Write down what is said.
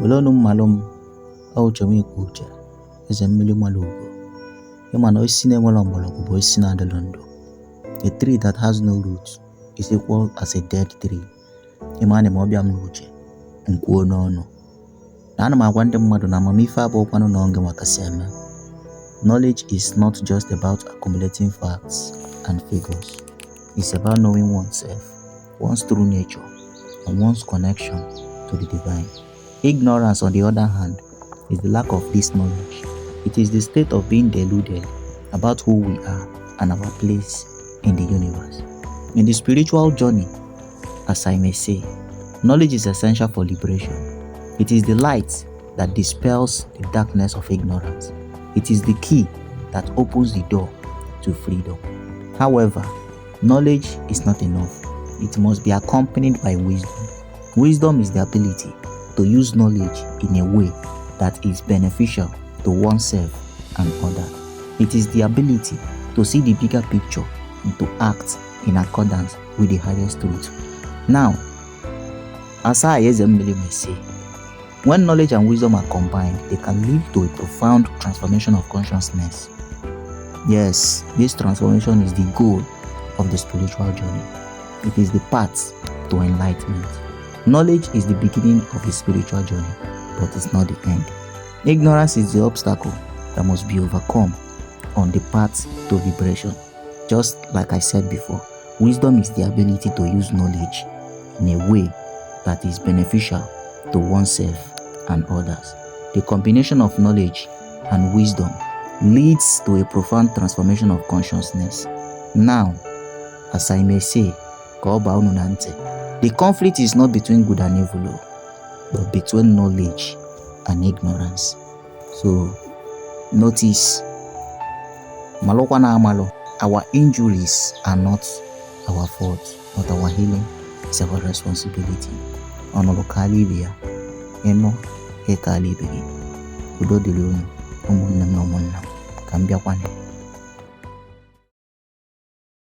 Welonu malum au chami kucha eze mmili malugo. Yema osisi na-enwere mgbọrọgwụ bụ osisi na-adịghị ndụ. A tree that has no roots is equal as a dead tree. Yema ma ọbịa m n'uche nkwuo n'ọnụ. Na ana m agwa ndị mmadụ na amamife abụkwanụ na onge makasị eme. Knowledge is not just about accumulating facts and figures. It's about knowing oneself, one's true nature, and one's connection to the divine. Ignorance, on the other hand, is the lack of this knowledge. It is the state of being deluded about who we are and our place in the universe. In the spiritual journey, as I may say, knowledge is essential for liberation. It is the light that dispels the darkness of ignorance. It is the key that opens the door to freedom. However, knowledge is not enough. It must be accompanied by wisdom. Wisdom is the ability to use knowledge in a way that is beneficial to oneself and others. It is the ability to see the bigger picture and to act in accordance with the highest truth. Now, as I may say, when knowledge and wisdom are combined, they can lead to a profound transformation of consciousness. Yes, this transformation is the goal of the spiritual journey. It is the path to enlightenment. Knowledge is the beginning of the spiritual journey, but it's not the end. Ignorance is the obstacle that must be overcome on the path to liberation. Just like I said before, wisdom is the ability to use knowledge in a way that is beneficial to oneself and others. The combination of knowledge and wisdom leads to a profound transformation of consciousness. Now, as I may say, the conflict is not between good and evil, but between knowledge and ignorance. So, notice, our injuries are not our fault, but our healing is our responsibility. Onolokalibia, eno ekalibegi, udo dilunu, omunam no munam, kambia kwane.